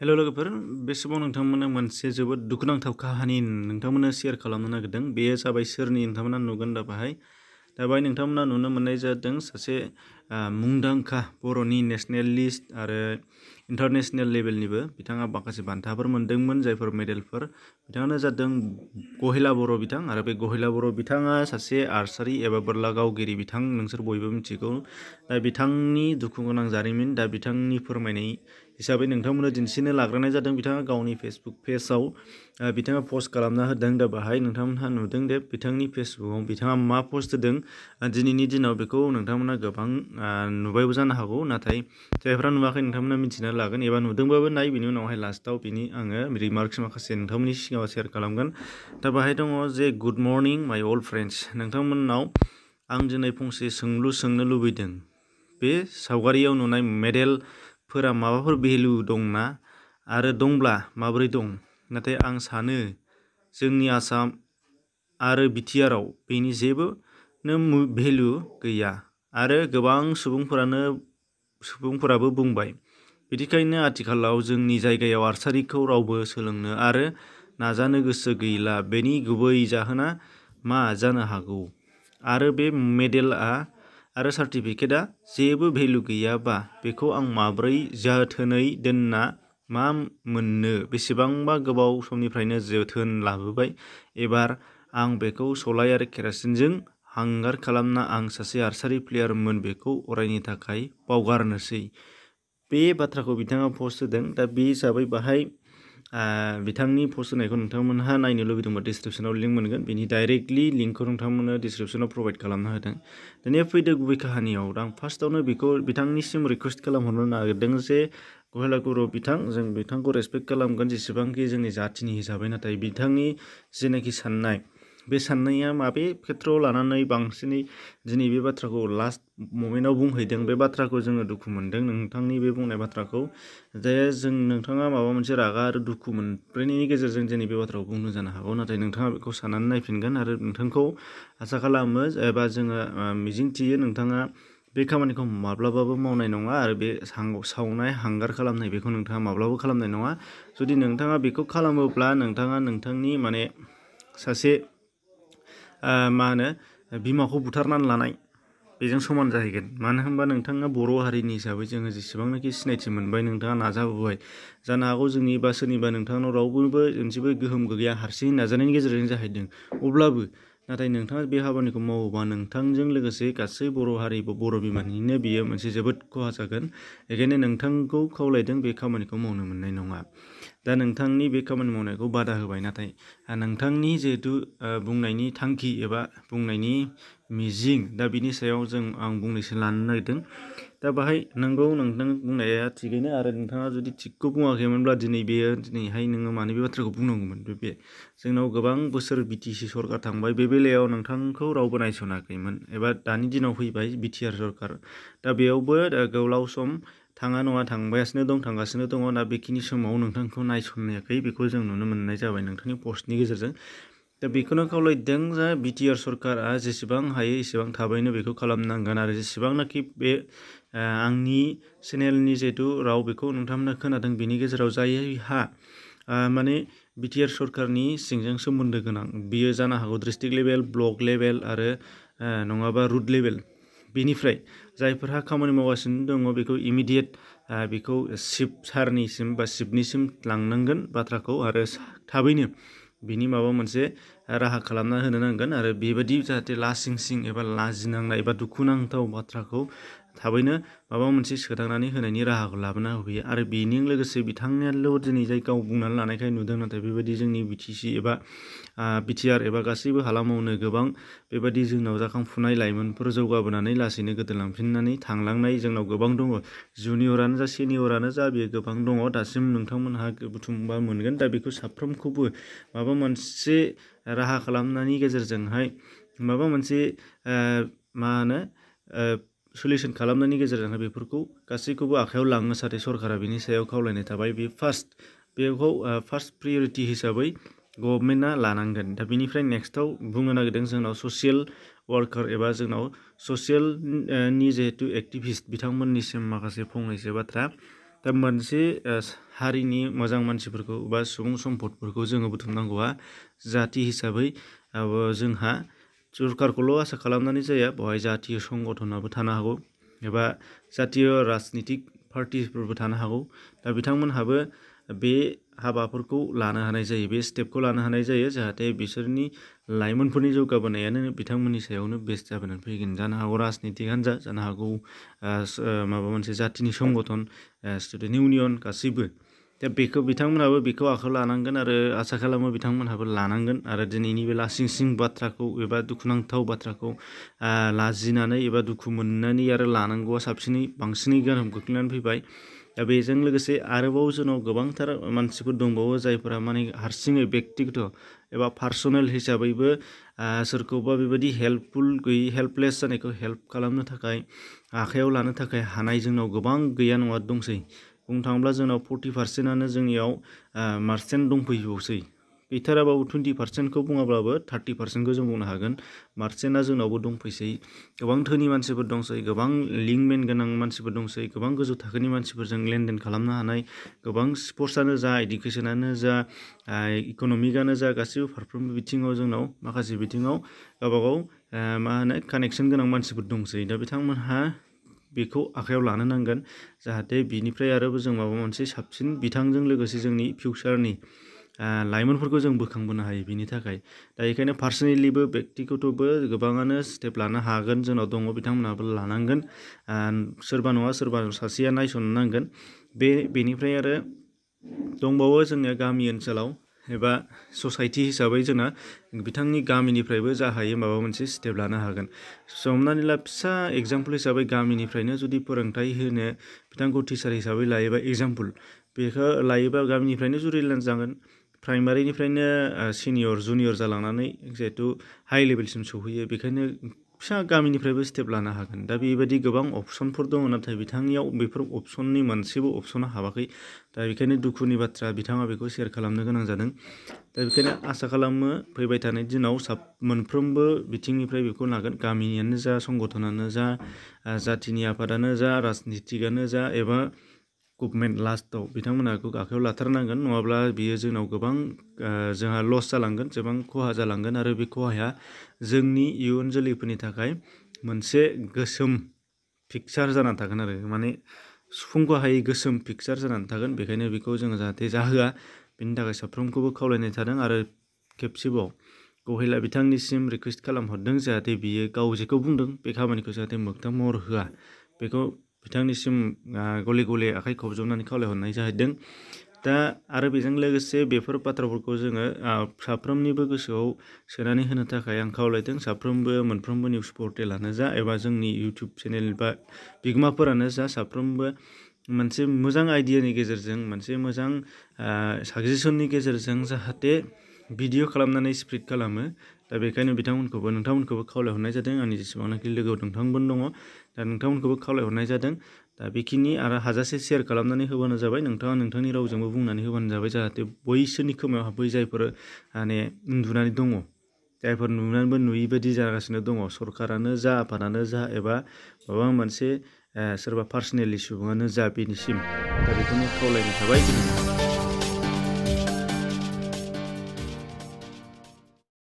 हेल' लोगोफोर बे समाव नोंथांमोननो मोनसे जोबोद दुखुनांथाव काहानि नोंथांमोननो शेयार खालामनो नागिरदों। बेयो जाबाय सोरनि नोंथांमोना नुगोन दा बाहाय नोंथांमोना नुनो मोननाय जादों सासे मुंदांखा बर'नि नेशनेलिस्ट आरो इन्टारनेशनेल लेभेलनिबो बिथाङा माखासे बान्थाफोर मोनदोंमोन जायफोर मेडेलफोर बिथाङानो जादों गहिला बर' बिथां आरो बे गहिला बर' बिथाङा सासे आर्सारि एबा बोरला गावगिरि बिथां नोंसोर बयबो मिथिगौ। दा बिथांनि दुखु गोनां जारिमिन दा बिथांनि फोरमायनाय हिसाबै नोंथांमोननो दिन्थिनो लाग्रोनाय जादों। बिथाङा गावनि फेसबुक पेजआव बिथाङा पस्ट खालामना होदों। दा बाहाय नोंथांमोनहा नुदों दे बिथांनि फेसबुकआव बिथाङा मा पस्ट होदों। दिनैनि दिनाव बेखौ नोंथांमोना गोबां नुबायबो जानो हागौ, नाथाय जायफ्रा नुवाखै नोंथांमोना मिथिना लागोन एबा नुदोंबाबो नाय, बिनि उनावहाय लास्टआव बिनि आङो रिमार्क्स माखासे नोंथांमोननि सिगाङाव शेयार खालामगोन। दा बाहाय दङ जे गुड मर्निं माय अल्ड फ्रेन्ड्स, नोंथांमोननाव आं दिनै फंसे सोंलु सोंनो लुबैदों। बे सावगारियाव नुनाय मेडेलफोरा माबाफोर भेलु दंना, आरो दंब्ला माबोरै दं? नाथाय आं सानो जोंनि आसाम आरो बिटिआरआव बेनि जेबोनो भेलु गैया आरो गोबां सुबुंफोराबो बुंबाय। बिदिखायनो आथिखालाव जोंनि जायगायाव आर्सारिखौ रावबो सोलोंनो आरो नाजानो गोसो गैला। बेनि गुबै जाहोना मा जानो हागौ? आरो बे मेडेलआ आरो सार्टिफिकेटआ जेबो भेलु गैयाबा बेखौ आं माबोरै जोथोनै दोनना मा मोननो? बेसेबांबा गोबाव समनिफ्रायनो जोथोन लाबोबाय। एबार आं बेखौ सलाय आरो केरासिनजों हांगार खालामना आं सासे आर्सारि प्लेयारमोन बेखौ अरायनि थाखाय बावगारनोसै। बे बाथ्राखौ बिथाङा पस्ट होदों। दा बे हिसाबै बाहाय बिथांनि पस्ट होनायखौ नोंथांमोनहा नायनो लुबैदोंबा डिसक्रिपसनाव लिंक मोनगोन। बिनि डाइरेक्टलि लिंकखौ नोंथांमोननो डिसक्रिपसनाव प्रभाइड खालामना होदों। दानिया फैदो गुबै काहानियाव। आं फार्स्टआवनो बेखौ बिथांनिसिम रिकुवेस्ट खालामहरनो नागिरदों जे गहिला बर' बिथां, जों बिथांखौ रेसपेक्ट खालामगोन जेसेबांखि जोंनि जाथिनि हिसाबै, नाथाय बिथांनि जेनाखि साननाय, बे साननाया माबे खेथ्रआव लानानै बांसिनै दिनै बे बाथ्राखौ लास्ट ममेन्टआव बुंहैदों, बे बाथ्राखौ जोङो दुखु मोनदों। नोंथांनि बे बुंनाय बाथ्राखौ जे नोंथाङा माबा मोनसे रागा आरो दुखु मोनब्रैनायनि गेजेरजों दिनै बे बाथ्राखौ बुंनो जानो हागौ, नाथाय नोंथाङा बेखौ साननानै नायफिनगोन आरो नोंथांखौ आसा खालामो एबा जोङो मिजिंथियो नोंथाङा बे खामानिखौ माब्लाबाबो मावनाय नङा आरो बे सावनाय हांगार खालामनाय बेखौ नोंथाङा माब्लाबाबो खालामनाय नङा। जुदि नोंथाङा बेखौ खालामोब्ला नोंथाङा नोंथांनि सासे बिमाखौ बुथारनानै लानाय बेजों समान जाहैगोन। मानो होनबा नोंथाङा बर' हारिनि हिसाबै जोङो जेसेबांनाखि सिनायथि मोनबाय, नोंथाङा नाजाबोबाय। जानो हागौ जोंनि बा सोरनिबा नोंथांनाव रावबो मोनसेबो गोहोम गैया, हारसिङै नाजानायनि गेजेरजों जाहैदों। अब्लाबो नाथाय नोंथाङा बे हाबानिखौ मावोबा नोंथांजों लोगोसे गासै बर' हारि बर' बिमानिनो बियो मोनसे जोबोद खहा जागोन। बेखायनो नोंथांखौ खावलायदों बे खामानिखौ मावनो मोननाय नङा। दा नोंथांनि बे खामानि मावनायखौ बादा होबाय, नाथाय नोंथांनि जिहेथु बुंनायनि थांखि एबा बुंनायनि मिजिं, दा बिनि सायाव आं फंनैसो लानो नागिरदों। दा बाहाय नोंगौ नोंथां बुंनाया थिगैनो, आरो नोंथाङा जुदि थिगखौ बुङाखैमोनब्ला दिनैहाय नोङो मानो बे बाथ्राखौ बुंनांगौमोन? जोंनाव गोबां बोसोर बिटिसि सरकार थांबाय, बे बेलायाव नोंथांखौ रावबो नायसनाखैमोन एबा दानि दिनाव फैबाय बिटिआर सरकार। दा बेयावबो गोलाव सम थाङा नङा थांगासिनो दङ। दा बेखिनि समाव नोंथांखौ नायसनाखै बेखौ जों नुनो मोननाय जाबाय नोंथांनि पस्टनि गेजेरजों। दा बेखौनो खावलायदों जे बिटिआर सरकारा जेसेबां हायो एसेबां थाबैनो बेखौ खालामनांगोन, आरो जेसेबांनाखि बे आंनि चेनेलनि जिहेथु राव बेखौ नोंथांमोना खोनादों, बेनि गेजेराव जायहा बिटिआर सरकारनि सिंजों सोमोन्दो गोनां, बियो जानो हागौ डिस्ट्रिक्ट लेभेल, ब्लक लेभेल आरो नङाबा रुट लेभेल, बेनिफ्राय जायफोरहा खामानि मावगासिनो दङ बेखौ इमिडियेट बेखौ चिफ सारनिसिम बा चिफनिसिम लांनांगोन बाथ्राखौ, आरो थाबैनो बिनि माबा मोनसे राहा खालामना होनो नांगोन। आरो बेबायदि जाहाथे लासिंसिं एबा लाजिनांनाय एबा दुखुनांथाव बाथ्राखौ थाबैनो माबा मोनसे सोदांनानै होनायनि राहाखौ लाबोना होफैयो। आरो बेजों लोगोसे बिथांनियाल' दिनै जाय गाव बुंनानै लानायखाय नुदों, नाथाय बेबायदि जोंनि बिटिसि एबा बिटिआर एबा गासैबो हालामावनो गोबां बेबायदि जोंनाव जाखांफुनाय लाइमोनफोर जौगाबोनानै लासैनो गोदोलांफिननानै थांलांनाय जोंनाव गोबां दङ। जुनियरानो जा सिनियरानो जा बेयो गोबां दङ। दासिम नोंथांमोनहा बुथुमबा मोनगोन। दा बेखौ साफ्रोमखौबो माबा मोनसे राहा खालामनायनि गेजेरजोंहाय माबा मोनसे सलिउसन खालामनायनि गेजेरजोंहाय बेफोरखौ गासैखौबो आखायाव लाङो जाहाथे सरकारा बिनि सायाव खावलायनाय थाबाय। बेखौ फार्स्ट प्रियरिटि हिसाबै गभर्नमेन्टआ लानांगोन। दा बिनिफ्राय नेक्स्टआव बुंनो नागिरदों जोंनाव ससियेल वार्कार एबा जोंनाव ससियेलनि जिहेतु एक्टिभिस्ट बिथांमोननिसिम माखासे फंनैसो बाथ्रा। दा मोनसे हारिनि मोजां मानसिफोरखौ बा सुबुं सम्पदफोरखौ जोङो बुथुमनांगौआ जाथि हिसाबै जोंहा सरकारखौल' आसा खालामनानै जाया, बेवहाय जातीय संगठनाबो थानो हागौ एबा जातीय राजनितिक पार्टिफोरबो थानो हागौ। दा बिथांमोनहाबो बे हाबाफोरखौ लानो हानाय जायो, बे स्टेपखौ लानो हानाय जायो, जाहाथे बिसोरनि लाइमोनफोरनि जौगाबोनायानो बिथांमोननि सायावनो बेस्ट जाबोनानै फैगोन। जानो हागौ राजनितिकआनो जानो हागौ माबा मोनसे जाथिनि संगठन, स्टुडेन्ट इउनियन, गासैबो। दा बिथांमोनहाबो बेखौ आखायाव लानांगोन आरो आसा खालामो बिथांमोनहाबो लानांगोन आरो दिनैनि बे लासिं बाथ्राखौ एबा दुखुनांथाव बाथ्राखौ लाजिनानै एबा दुखु मोननानै आरो लानांगौआ बांसिनै गोहोम खोख्लैनानै फैबाय। दा बेजों लोगोसे आरोबाव जोंनाव गोबांथार मानसिफोर दंबावो जायफोरा माने हारसिङै बेक्तिगत एबा पार्सनेल हिसाबैबो सोरखौबा बेबायदि हेल्पलेस जानायखौ हेल्प खालामनो थाखाय आखायाव लानो थाखाय हानाय जोंनाव गोबां गैया नङा दंसै। बुंनो थाङोब्ला जोंनाव 40%आनो जोंनियाव मार्चेन्ट दंफैबावसै। गैथाराबाबो 20%खौ बुङाब्लाबो 30%खौ जों बुंनो हागोन। मार्चेन्टआ जोंनावबो दंफैसै। गोबां धोनि मानसिफोर दंसै, गोबां लिंकमेन गोनां मानसिफोर दंसै, गोबां गोजौ थाखोनि मानसिफोरजों लेनदेन खालामनो हानाय, गोबां स्पर्ट्सआनो जा, इडुकेसनानो जा, इक'नमिकआनो जा, गासैबो फारफ्रोमबो बिथिङाव जोंनाव माखासे बिथिङाव गावबागाव कानेक्सन गोनां मानसिफोर दंसै। दा बिथांमोनहा बेखौ आखायाव लानो नांगोन, जाहाथे बिनिफ्राय आरोबो जों माबा मोनसे साबसिन बिथांजों लोगोसे जोंनि फिउचारनि लाइमोनफोरखौ जों बोखांबोनो हायो। बिनि थाखाय दा बेखायनो पार्सनेलिबो बेक्तिगतबो गोबाङानो स्टेप लानो हागोन, जोंनाव दङ, बिथांमोनहाबो लानांगोन। सोरबा नङा सोरबा सासेया नायसननो नांगोन। बेनिफ्राय आरो दंबावो जोंनिया गामि ओनसोलाव एबा ससाइटि हिसाबै जोंना बिथांनि गामिनिफ्रायबो जा हायो माबा मोनसे स्टेप लानो हागोन। हमनानै ला फिसा एगजामपोल हिसाबै गामिनिफ्रायनो जुदि फोरोंथाइ होनो बिथांखौ टिचार हिसाबै लायोबा एगजामपोल, बेखौ लायोबा गामिनिफ्रायनो जुरिलांजागोन। प्राइमारिनिफ्रायनो सिनियर जुनियर जालांनानै जिहेथु हाइ लेभेलसिम सौहैयो, बेखायनो फिसा गामिनिफ्रायबो स्टेप लानो हागोन। दा बेबायदि गोबां अपसनफोर दङ, नाथाय बिथांनियाव बेफोर अपसननि मोनसेबो अपसना हाबाखै। दा बेखायनो दुखुनि बाथ्रा, बिथाङा बेखौ सेयार खालामनो गोनां जादों। दा बेखायनो आसा खालामो फैबाय थानाय दिनाव मोनफ्रोमबो बिथिंनिफ्राय बेखौ लागोन, गामियानो जा, संगठनानो जा, जाथिनि आफादानो जा, राजनितिकआनो जा एबा गभर्नमेन्ट लास्टआव बिथांमोनहा बेखौ आखायाव लाथारनांगोन। नङाब्ला बियो जोंनाव गोबां जोंहा लस जालांगोन, गोबां खहा जालांगोन आरो बे खहाया जोंनि इयुन जोलैफोरनि थाखाय मोनसे गोसोम पिकचार जानानै थागोन आरो माने सुफुंखौ हायै गोसोम पिकचार जानानै थागोन। बेखायनो बेखौ जोङो जाहाथे जाहोआ, बेनि थाखाय साफ्रोमखौबो खावलायनाय थादों आरो खेबसेबाव गहेला बिथांनिसिम रिकुवेस्ट खालामहरदों, जाहाथे बियो गाव जेखौ बुंदों बे खामानिखौ जाहाथे मोगथां महर होआ, बेखौ बिथांनिसिम गले गले आखाइ खबजबनानै खावलायहरनाय जाहैदों। दा आरो बेजों लोगोसे बेफोर बाथ्राफोरखौ जोङो साफ्रोमनिबो गोसोआव सोनानै होनो थाखाय आं खावलायदों। साफ्रोमबो मोनफ्रोमबो निउस पर्टेलानो जा एबा जोंनि इउटुब चेनेल बा बिगोमाफोरानो जा, साफ्रोमबो मोनसे मोजां आइडियानि गेजेरजों, मोनसे मोजां साजेसननि गेजेरजों जाहाथे भिडिअ खालामनानै स्प्रेड खालामो। दा बेखायनो नोंथांमोनखौबो खावलायहरनाय जादों। आंनि जेसेबांनाखि लोगो नोंथांमोन दङ, दा नोंथांमोनखौबो खावलायहरनाय जादों। दा बेखिनि आरो हाजासे शेयार खालामनानै होबानो जाबाय। नोंथाङा नोंथांनि रावजोंबो बुंनानै होबानो जाबाय, जाहाथे बैसोरनि खोमायाव हाबै, जायफोर माने उन्दुनानै दङ, जायफोर नुनानैबो नुयि बायदि जागासिनो दङ, सरकारानो जा, आफादानो जा एबा माबा मोनसे सोरबा पार्सनेलि सुबुङानो जा, बेनिसिम दा बेखौनो खावलायनाय थाबाय।